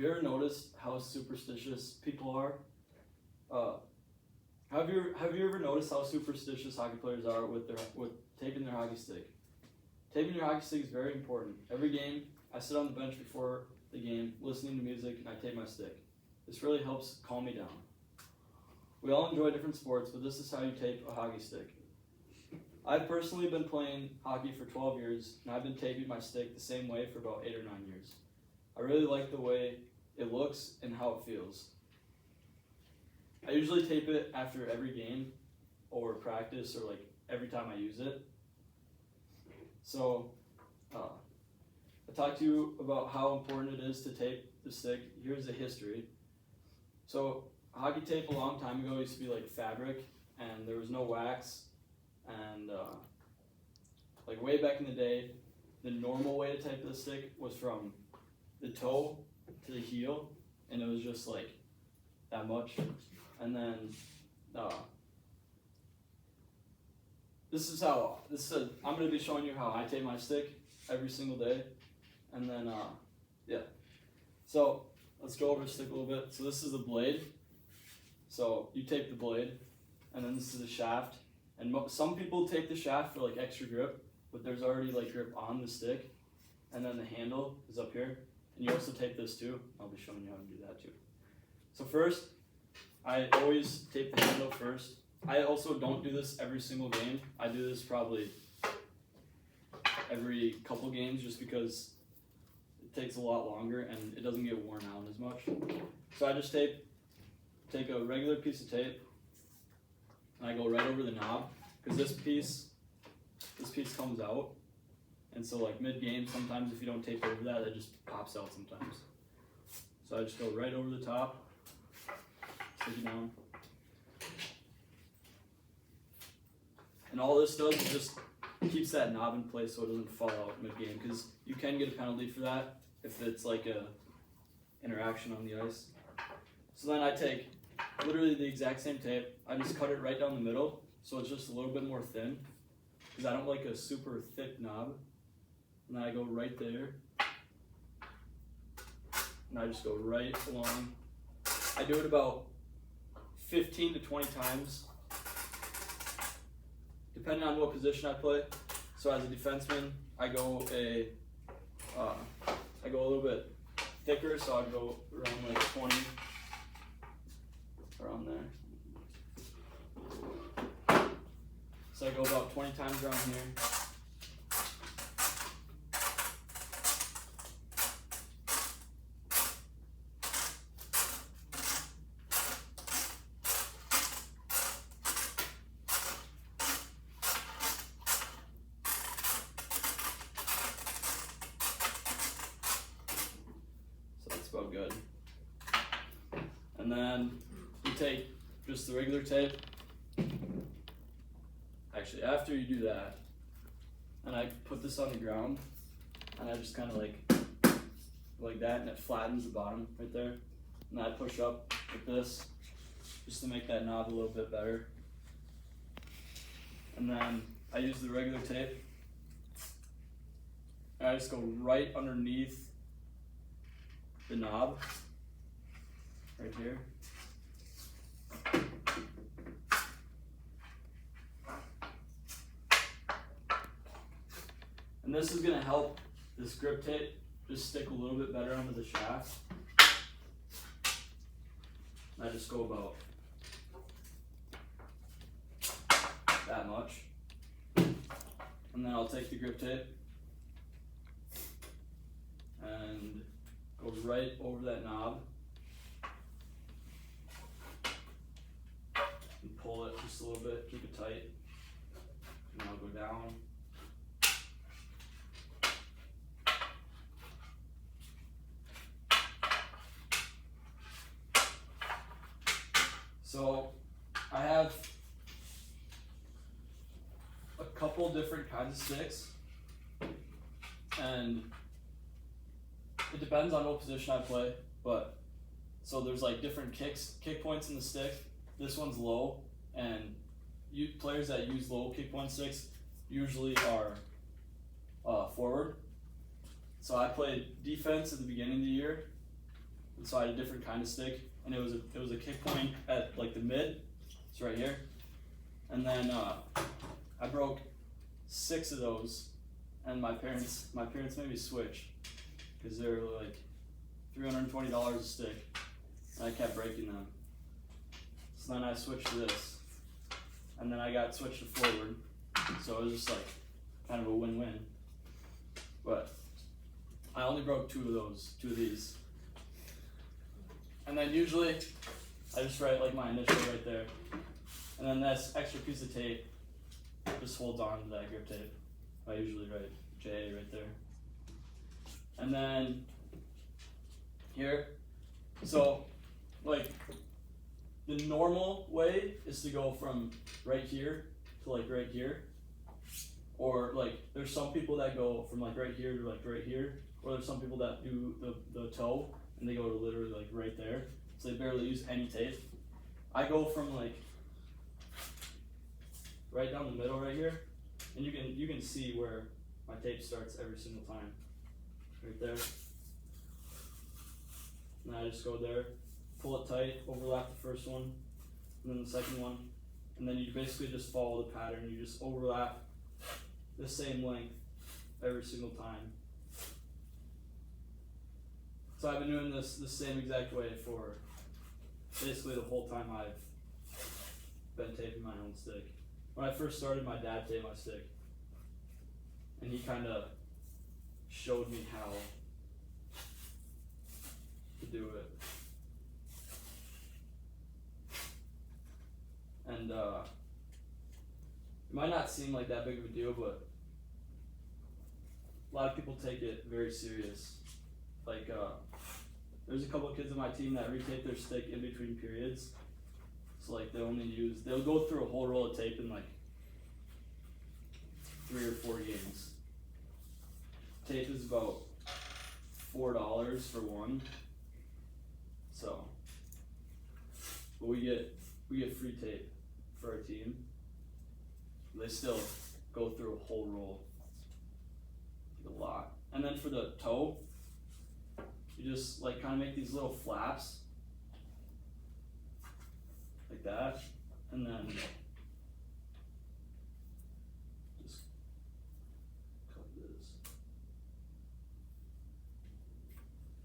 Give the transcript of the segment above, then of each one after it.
Have you ever noticed how superstitious people are? Uh, have you ever noticed how superstitious hockey players are with taping their hockey stick? Taping your hockey stick is very important. Every game, I sit on the bench before the game, listening to music, and I tape my stick. This really helps calm me down. We all enjoy different sports, but this is how you tape a hockey stick. I've personally been playing hockey for 12 years, and I've been taping my stick the same way for about 8 or 9 years. I really like the way it looks and how it feels. I usually tape it after every game or practice or like every time I use it. So I talked to you about how important it is to tape the stick. Here's the history. So hockey tape a long time ago used to be like fabric, and there was no wax, and like way back in the day, the normal way to tape the stick was from the toe to the heel, and it was just like that much. And then I'm going to be showing you how I tape my stick every single day. And then so let's go over the stick a little bit. So this is the blade. So you tape the blade, and then this is the shaft. And some people tape the shaft for like extra grip, but there's already like grip on the stick. And then the handle is up here. And you also tape this too. I'll be showing you how to do that too. So first, I always tape the handle first. I also don't do this every single game. I do this probably every couple games just because it takes a lot longer and it doesn't get worn out as much. So I just take a regular piece of tape and I go right over the knob, because this piece comes out. And so like mid-game, sometimes if you don't tape over that, it just pops out sometimes. So I just go right over the top, stick it down. And all this does is just keeps that knob in place so it doesn't fall out mid-game, because you can get a penalty for that if it's like a interaction on the ice. So then I take literally the exact same tape, I just cut it right down the middle so it's just a little bit more thin, because I don't like a super thick knob. And then I go right there, and I just go right along. I do it about 15 to 20 times, depending on what position I play. So as a defenseman, I go a little bit thicker, so I go around like 20, around there. So I go about 20 times around here. About good. And then you take just the regular tape. Actually, after you do that, and I put this on the ground, and I just kind of like that, and it flattens the bottom right there. And I push up with this just to make that knob a little bit better. And then I use the regular tape, and I just go right underneath the knob right here. And this is going to help this grip tape just stick a little bit better onto the shaft. And I just go about that much. And then I'll take the grip tape and go right over that knob and pull it just a little bit, keep it tight, and I'll go down. So I have a couple different kinds of sticks, and it depends on what position I play, but so there's like different kick points in the stick. This one's low, and players that use low kick point sticks usually are forward. So I played defense at the beginning of the year and so I had a different kind of stick, and it was a kick point at like the mid, it's right here, and then I broke 6 of those, and my parents made me switch, because they were like $320 a stick, and I kept breaking them. So then I switched to this, and then I got switched to forward, so it was just like kind of a win-win. But I only broke 2 of these. And then usually I just write like my initial right there. And then this extra piece of tape just holds on to that grip tape. I usually write J right there. And then here, so like the normal way is to go from right here to like right here. Or like there's some people that go from like right here to like right here. Or there's some people that do the toe and they go to literally like right there. So they barely use any tape. I go from like right down the middle right here, and you can see where my tape starts every single time. Right there. And I just go there, pull it tight, overlap the first one, and then the second one, and then you basically just follow the pattern. You just overlap the same length every single time. So I've been doing this the same exact way for basically the whole time I've been taping my own stick. When I first started, my dad taped my stick, and he kind of showed me how to do it. And it might not seem like that big of a deal, but a lot of people take it very serious. Like, there's a couple of kids on my team that retape their stick in between periods. So like they'll go through a whole roll of tape in like 3 or 4 games. Tape is about $4 for one. So, but we get free tape for our team. They still go through a whole roll. A lot. And then for the toe, you just like kind of make these little flaps like that, and then just cut this.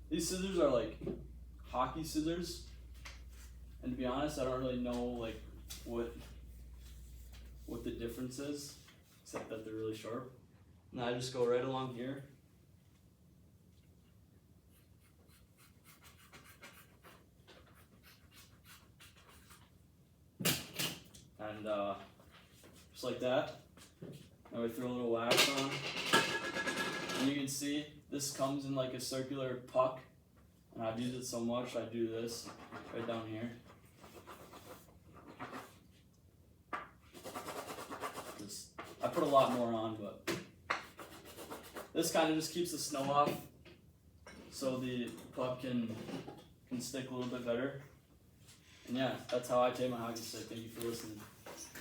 These scissors are like hockey scissors, and to be honest, I don't really know like what the difference is, except that they're really sharp. And I just go right along here. And just like that. And we throw a little wax on. And you can see this comes in like a circular puck. And I've used it so much, I do this right down here. I put a lot more on, but this kind of just keeps the snow off, so the puck can stick a little bit better. And yeah, that's how I tape my hockey stick. Thank you for listening.